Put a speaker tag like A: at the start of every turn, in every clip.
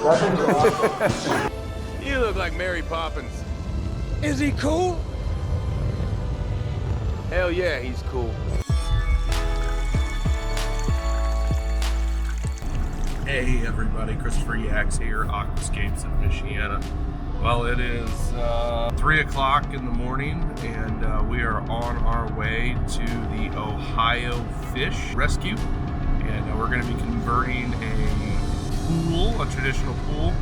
A: You look like Mary Poppins.
B: Is he cool?
A: Hell yeah, he's cool.
C: Hey everybody, Christopher Yaks here, Aquascapes in Michiana. Well, it is 3 o'clock in the morning and we are on our way to the Ohio Fish Rescue. And we're going to be converting a pool, a traditional pool,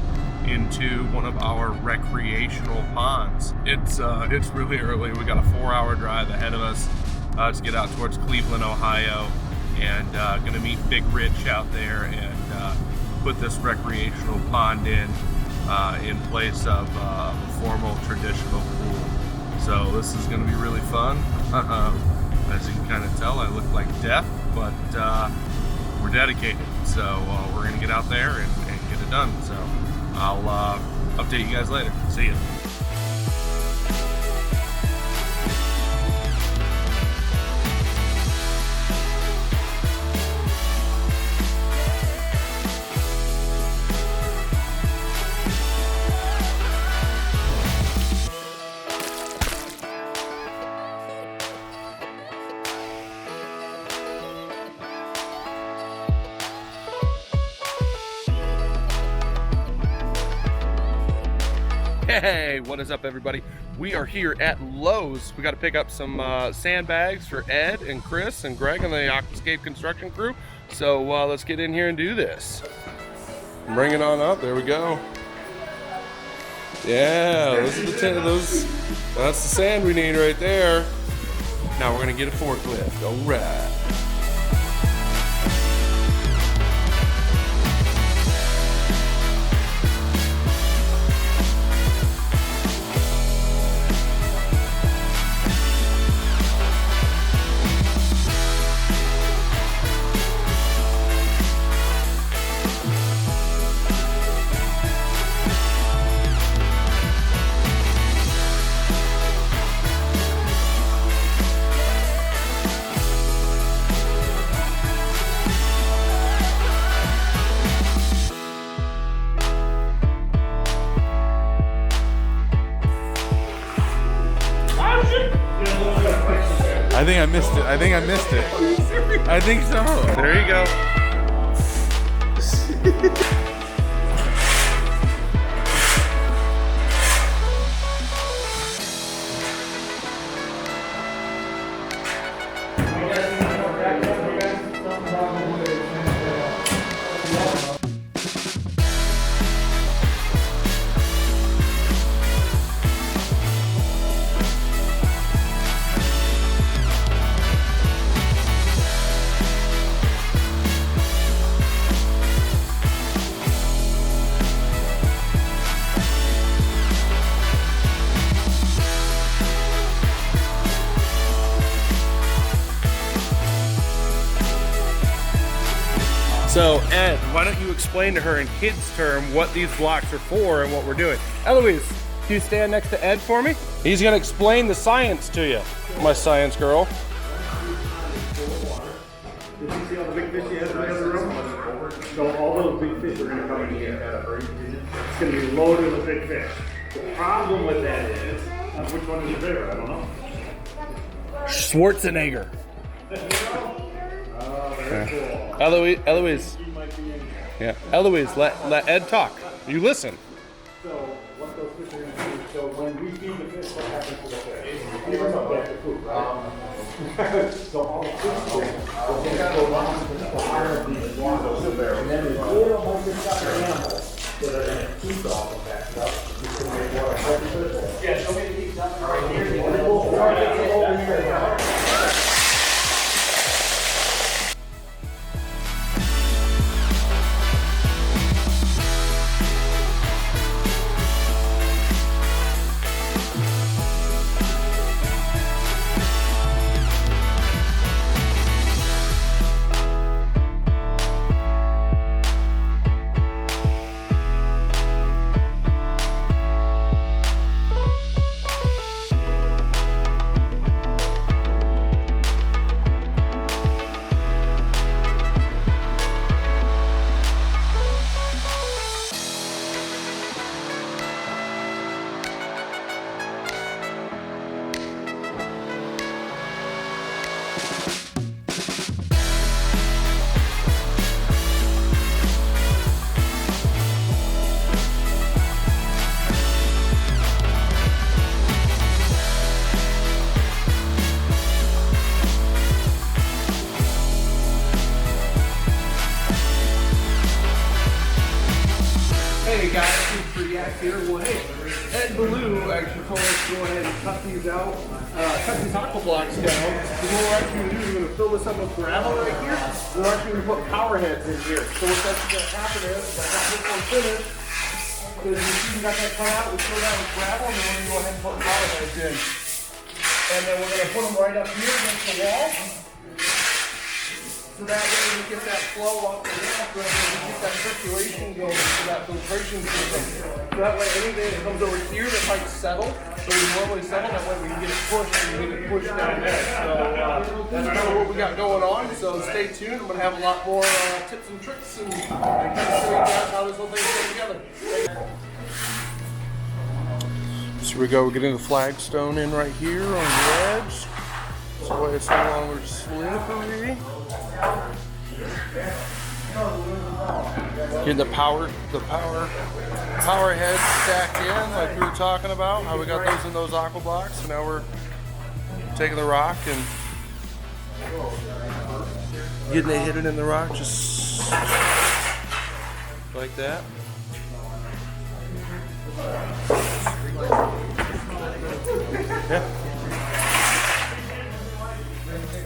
C: into one of our recreational ponds. It's really early. We got a 4-hour drive ahead of us to get out towards Cleveland, Ohio, and going to meet Big Rich out there and put this recreational pond in place of a formal traditional pool. So this is going to be really fun. As you can kind of tell, I look like death, but we're dedicated. So we're going to get out there and get it done. So I'll update you guys later. See ya. Hey, what is up everybody? We are here at Lowe's. We got to pick up some sandbags for Ed and Chris and Greg and the Aquascape construction crew. So let's get in here and do this. Bring it on up, there we go. Yeah, that's the sand we need right there. Now we're gonna get a forklift, all right.
D: I think I missed it. I think so.
C: There you go. So Ed, why don't you explain to her in kids' term what these blocks are for and what we're doing? Eloise, can you stand next to Ed for me? He's gonna explain the science to you, my science girl.
E: Did you see all the big fish he has in the other room? So all those big fish are gonna come in here. It's gonna be loaded with big fish. The problem with that is, which one is your favorite? I don't know.
C: Schwarzenegger.
E: Oh, very cool.
C: Eloise. Yeah, Eloise, let Ed talk. You listen.
E: So what those fish are gonna do, so when we feed the fish, what happens to the fish? Give them up back to food, right? So all the fish are gonna go down to the bottom of these water, and then there's little microscopic animals that are gonna keep all of that stuff. Yeah, show me the keep stuff right here.
C: Hey guys, it's React here. Well, hey, Ed Blue actually told us to go ahead and cut these out, cut these aqua blocks down. So what we're actually going to do is we're going to fill this up with gravel right here. We're actually going to put Powerheads in here. So what's actually going to happen is, I got this one finished. Because you see we got that cut out, we fill that with gravel, and then we're going to go ahead and put Powerheads in. And then we're going to put them right up here against the wall. So that way we get that flow off the wall, so that we get that circulation going to that filtration system. So that way anything that comes over here that might settle, so we normally settle, that way we can get it pushed and we get it pushed down there. So that's kind of what we got going on. So stay tuned. I'm going to have a lot more tips and tricks and kind of show you guys how this whole thing's going together. So we go, we're getting the flagstone in right here on the edge. So that way it's no longer slippery. Getting the power heads stacked in like we were talking about. How we got those in those aqua blocks. So now we're taking the rock and getting it hidden in the rock just like that. Yeah.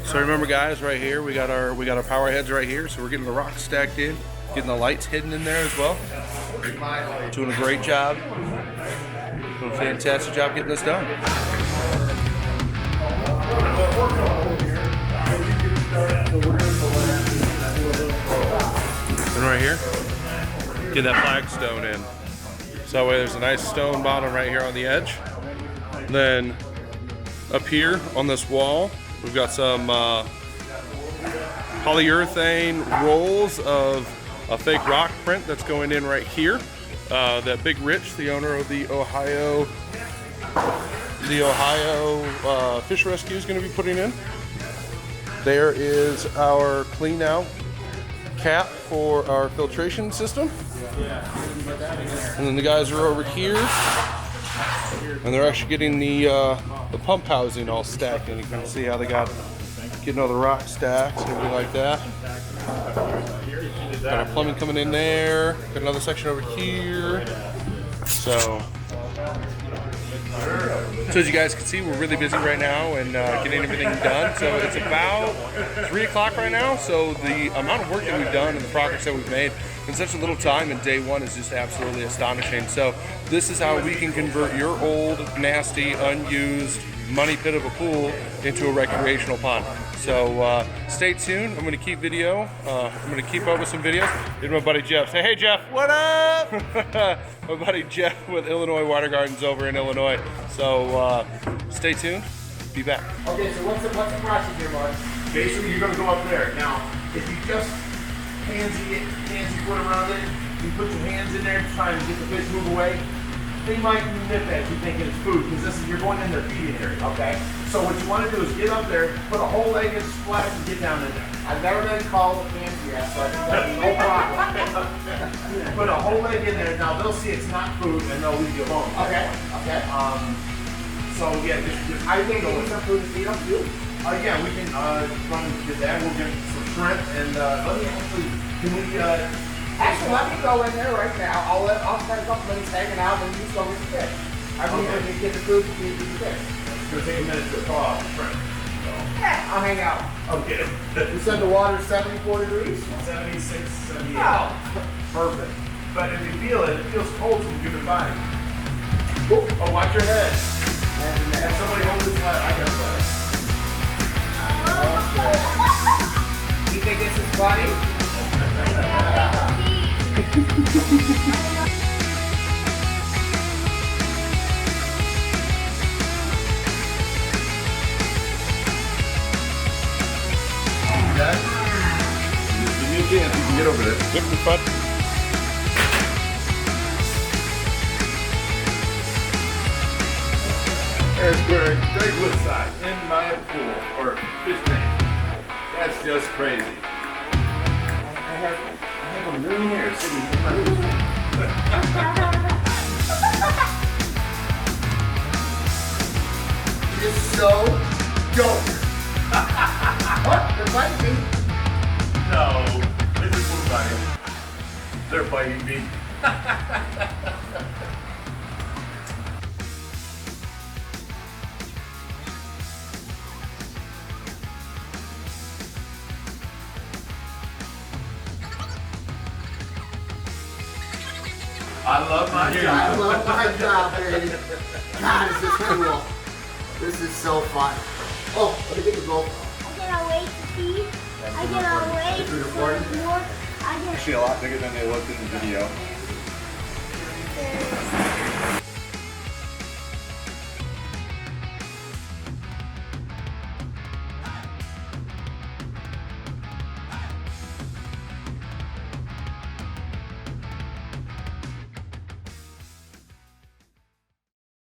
C: So remember guys, right here we got our power heads right here. So we're getting the rocks stacked in, getting the lights hidden in there as well. Doing a great job. Doing a fantastic job getting this done. And right here, get that flagstone in. So that way there's a nice stone bottom right here on the edge. Then up here on this wall, we've got some polyurethane rolls of a fake rock print that's going in right here. That Big Rich, the owner of the Ohio Fish Rescue, is going to be putting in. There is our clean out cap for our filtration system. And then the guys are over here, and they're actually getting the pump housing all stacked, and you can see how they got getting all the rock stacks and everything like that. Got our plumbing coming in there. Got another section over here. So as you guys can see, we're really busy right now and getting everything done. So it's about 3 o'clock right now. So the amount of work that we've done and the progress that we've made in such a little time in day one is just absolutely astonishing. So this is how we can convert your old, nasty, unused money pit of a pool into a recreational pond. So stay tuned. I'm going to keep video. I'm going to keep up with some videos. Here's my buddy Jeff. Say, hey Jeff. What up? My buddy Jeff with Illinois Water Gardens over in Illinois. So stay tuned. Be back.
E: Okay, so what's the process here, Mark? Basically, you're going to go up there. Now, if you just handsy foot around it, you put your hands in there to try and get the fish move away, they might nip at you thinking it's food, because you're going in their feeding area, okay? So what you want to do is get up there, put a whole leg in splash, and get down in there. I've never been called a fancy ass, so I think that's no problem. Put a whole leg in there. Now they'll see it's not food, and they'll leave you alone. Okay. Okay. So yeah, just I think there's some food to feed them too. Yeah, we can run and get that. We'll get some shrimp, and let me actually. Can we? Actually, let me go in there right now. I'll spend a couple minutes hanging out, and you just go get the fish. I mean, when you get the food, you get the fish. It's gonna take a minute to thaw out the shrimp. So. Yeah, I'll hang out. Okay. You said the water's 74 degrees? 76, 78. Oh, perfect. But if you feel it, it feels cold, so give it a bite. Oh, watch your head. And somebody hold this flat. I got that. You think this is funny? Guys, give me a chance, you can get over there.
C: Yep, it's fun.
E: There's Greg, Greg Woodside, in my pool, or fish tank. That's just crazy. I have a million hairs sitting in my pool. It's so dope. What? They're biting me? No, they just won't bite me. They're biting me.
C: I love my job.
F: I love my job, baby. God, this is cool. This is so fun. Oh, let me get the GoPro.
G: I cannot wait to see. I cannot wait for more.
D: Actually, a lot bigger than they looked in the video.